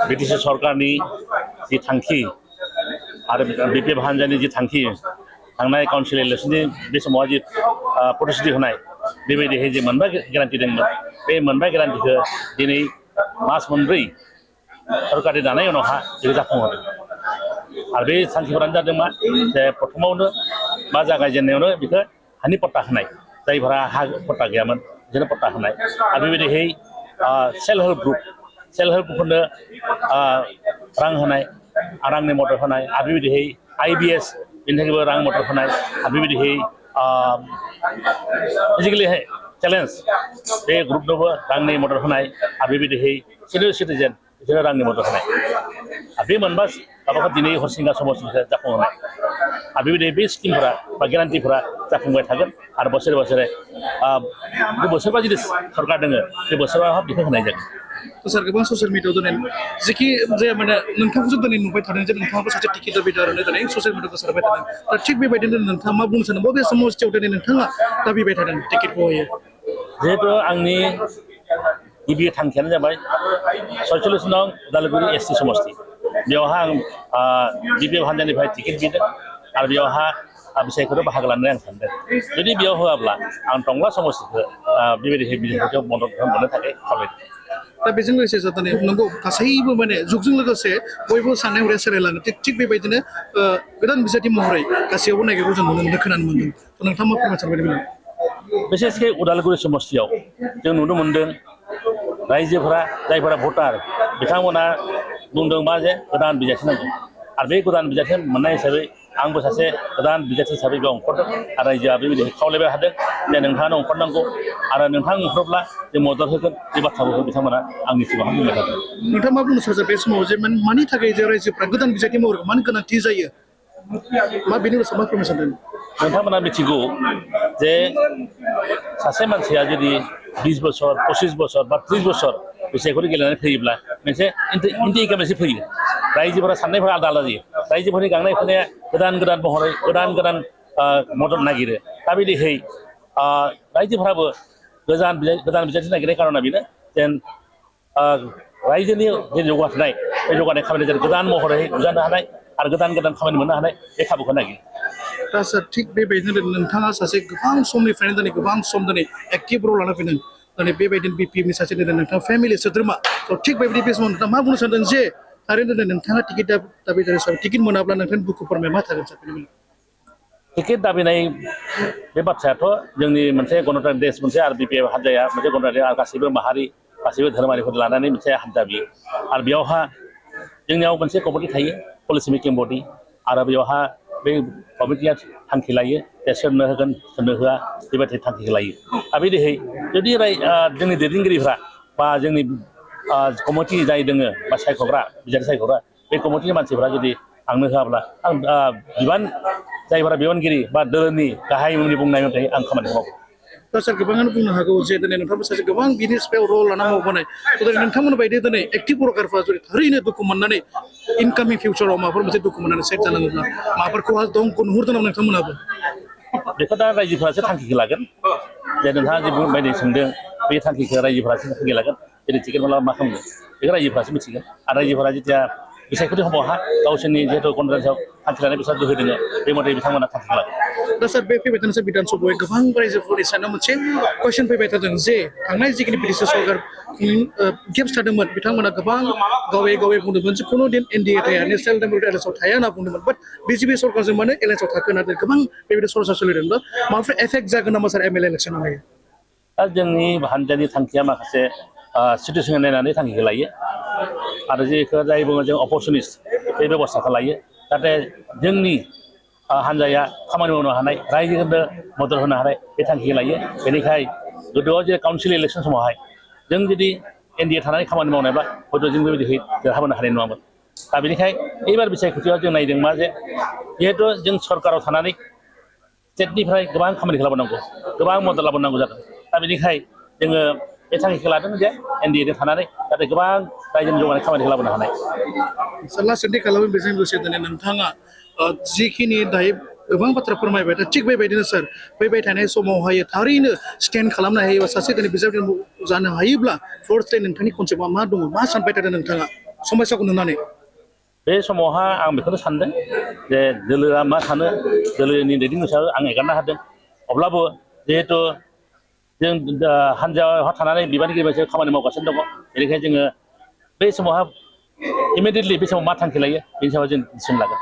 British सरकारनि जि थांखि आरो बिपिएफ हान्जानि जि थांखि थांनाय काउन्सिल इलेक्शननि बे समाव जि प्रतिश्रुति होनाय बेबायदिहाय जे मोनबा गेरान्टि दंमोन बे मोनबा गेरान्टिखौ दिनै मास मोनब्रै सरकारनि दानाय उनावहा बेखौ जाफुंहोदों आरो बे थांखिफोरानो जादों मा जे प्रथमावनो बा जागायजेननायावनो बेखौ हानि पट्टा होनाय जायफोरा हा पट्टा गैयामोन बिसोरनो पट्टा होनाय आरो बेबायदिहाय सेल्फ हेल्प ग्रुपफोरनो रां होनाय रांनि मदद होनाय आरो बेबायदिहाय IBS बेनि थाखायबो रां मदद होनाय आरो बेबायदिहाय फिजिकेलिहाय चेलेन्ज बे ग्रुपनोबो रांनि मदद होनाय आरो बेबायदिहाय सिनियर सिटिजेन बिसोरनो रांनि मदद होनाय आरो बे मोनबा माबाखौ दिनै हरिसिंगा समाजनिफ्राय जाफुंहोनाय आरो बेबायदि बे स्किमफोरा बा गेरान्टिफोरा जाफुंबाय थागोन आरो बोसोरे बोसोरे बे बोसोरबा जुदि सरकार दङ बे बोसोराव बेखौ होनाय जागोन सार गोबां ससियेल मिडियायाव दिनै जेखि जाया माने नोंथांखौसो दिनै नुबाय थादों जे नोंथाङाबो सासे टिकेट दाबिदारनो दिनै ससियेल मिडियायाव गोसारबाय थादों दा थिग बेबायदिनो नोंथाङा मा बुंनो सानो बबे समस्थियाव दिनै नोंथाङा दाबिबाय थादों टिकेटखौ होयो जिहेतु आंनि गिबि थांखियानो जाबाय 47 नं उदालगुरि ST समस्ति बेयावहा आं बिपिएफ हान्जानिफ्राय टिकेट बिदों आरो बेयावहा बिसायख'थियाव बाहागो लानो आं सानदों जुदि बेयाव होआब्ला आं टंला समस्तिखौ बेबायदिहाय बिसायख'थियाव मदद मोननो थाखाय खावलायदों दा बेजों लोगोसे जादों नंगौ गासैबो माने जुगजों लोगोसे बयबो साननाय हनाया सोलायलाङो थिग बेबायदिनो गोदान बिजाथि महरै गासैयावबो नायगिरखौ जों नुनो मोन्दों खोनानो मोन्दों नोंथाङा मा फोरमायनो सानबाय बिसेसकै उदालगुरि समस्तियाव जों नुनो मोन्दों रायजोफोरा जायफोरा भटार बिथांमोना बुंदों मा जे गोदान बिजाथि नांगौ आरो बे गोदान बिजाथि मोननाय हिसाबै आंबो सासे गोदान बिजाथि हिसाबै बेयाव ओंखारदों आरो रायजोआ बेबायदि खावलायबाय थादों जे नोंथाङानो ओंखारनांगौ आरो नोंथां ओंखारोब्ला जे मदद होगोन बे बाथ्राफोरखौ बिथांमोना आंनि सिगाङाव बुंबाय थादों नोंथाङा मा बुंनो सानो बे समाव जे मानि थाखाय जे रायजोफ्रा गोदान बिजाथि महरै मानो गोनांथि जायो मा बेनि उनाव मा फोरमायनो सानदों नोंथांमोना मिथिगौ जे सासे मानसिया जुदि 20 बोसोर 25 बोसोर बा 30 बोसोर बिसायख'थि गेलेनानै फैयोब्ला मोनसे इनकाम मोनसे फैयो रायजोफोरा साननायफोरा आलादा आलादा जायो रायजोफोरनि गांनाय उखैनाया गोदान महरै गोदान मदद नागिरो दा बिदिहै रायजोफोराबो गोदान बिजाथि नागिरनाय कारना बेनो जेन रायजोनि जे जौगानाय बे जौगानाय खामानिया जेन गोदान महरै नुजानो हानाय आरो गोदान खामानि मोननो हानाय बे खाबुखौ नागिरो दा सार थिग बेबायदिनो नोंथाङा सासे गोबां समनिफ्रायनो दिनै गोबां सम दिनै एक्टिभ रल लाना फैदों दिनै बेबायदिनो बिपिएफनि सासे दिनै नोंथाङा फेमिलि सोद्रोमा थिग बेबायदि बे समाव नोंथाङा मा बुंनो सानदों जे थारैनो दिनै नोंथाङा टिकेट दाबिदारि हिसाबै टिकेट मोनाब्ला नोंथांनि दुखु फोरमाय मा थागोन सार टिकेट दाबिनाय बे बाथ्रायाथ' जोंनि मोनसे गणतान्त्रिक देश मोनसे आरो बिपिएफ हान्जाया मोनसे गणतान्त्रिक आरो गासैबो माहारि गासैबो धोरोमारिफोर लानानै मोनसे हान्जा बियो आरो बेयावहा जोंनियाव मोनसे कमिटि थायो पलिसि मेकिं बडि आरो बेयावहा बे कमिटिया थांखि लायो जे सोरनो होगोन सोरनो होआ बेबायदि थांखिखौ लायो आरो बिदिहै जुदि जोंनि दैदेनगिरिफ्रा बा जोंनि कमिटि जाय दोङो बा सायख'ग्रा बिजाथि सायख'ग्रा बे कमिटिनि मानसिफ्रा जुदि आंनो होआब्ला आं जायफोरा बिबानगिरि बा दोलोनि गाहाय मुंनि बुंनाय मथै आं खामानिखौ मावो दा सार गोबाङानो बुंनो हागौ जे दिनै नोंथांबो सासे गोबां बिनि सायाव रल लाना मावबोनाय दिनै नोंथांमोन बायदि दिनै एक्टिभ वर्कारफ्रा जुदि थारैनो दुखु मोननानै इनकामिं फिउचाराव माबाफोर मोनसे दुखु मोननानै साइड जानाङोब्ला माबाफोर खहा दं नुहुरदों नामा नोंथांमोनाबो बेखौ दा रायजोफोरासो थांखिखौ लागोन जे नोंथाङा जे बायदि सोंदों बे थांखिखौ रायजोफोरासो थांखि लागोन जेरै टिकेट मोनब्ला मा खालामगोन बेखौ रायजोफोरासो मिथिगोन आरो रायजोफोरा जेथिया बिसायख'थि समावहा गावसोरनि जिहेतु गणतन्त्रआव थांखि लानाय बेसाद गोहो दोङो बे मथै बिथांमोना थांखि लागोन दा सार बे फैबाय थानाय बिधान सभायाव गोबां रायजोफोरनि सायाव मोनसे कुइसन फैबाय थादों जे थांनाय जिखिनि ब्रिटिश सरकार गेम्स थादोंमोन बिथांमोना गोबां गावै बुंदोंमोन जे खुनु दिन NDA थाया नेशनेल डेम'क्रेटिक एलायन्सआव थाया होनना बुंदोंमोन बाट BJP सरकारजों माने एलायन्सआव थाखो होनना गोबां बेबायदि सरसा सोलिदों दा माबाफोर एफेक्ट जागोन नामा सार MLA इलेक्सनाव हायो दा जोंनि हान्जानि थांखिया माखासे सिटुवेसन नायनानै थांखिखौ लायो आरो जेखौ जाय बुङो जों अपरचुनिस्ट बे बेबस्थाखौ लायो जाहाथे जोंनि हान्जाया खामानि मावनो हानाय रायजोफोरनो मदद होनो हानाय बे थांखिखौ लायो बेनिखाय गोदोआव जे काउन्सिल इलेक्सन समावहाय जों जुदि NDA थानानै खामानि मावनायब्ला हयथ' जों बेबायदि देरहाबोनो हानाय नङामोन दा बेनिखाय एबार बिसायख'थियाव जों नायदों मा जे जिहेथु जों सरकाराव थानानै स्टेटनिफ्राय गोबां खामानिखौ लाबोनांगौ गोबां मदद लाबोनांगौ जादों दा बेनिखाय जोङो बे थांखिखौ लादों जे NDA थानानै जाहाथे गोबां रायजोनि जौगानाय खामानिखौ लाबोनो हानाय लासैनो खालामो बेजों लोगोसे दिनै नोंथाङा जिखिनि दायो गोबां बाथ्रा फोरमायबाय दा थिग बेबायदिनो सार फैबाय थानाय समावहाय थारैनो स्टेन्ड खालामनो हायोबा सासे दिनै बिजाब जानो हायोब्ला फर्थ टाइम नोंथांनि कनसेप्टआ मा दङ मा सानबाय थादों नोंथाङा समस्याखौ नुनानै बे समावहा आं बेखौनो सानदों जे दोलोआ मा सानो दोलोनि दैदेनगिरिनि सायाव आं एगारनो हादों अब्लाबो जिहेतु जों हानजायावहा थानानै बिबानगिरि बायदि खामानि मावगासिनो दङ बेनिखायनो जोङो बे समावहा इमिडियेटलि बे समाव मा थांखि लायो बेनि सायाव जों डिसिसन लागोन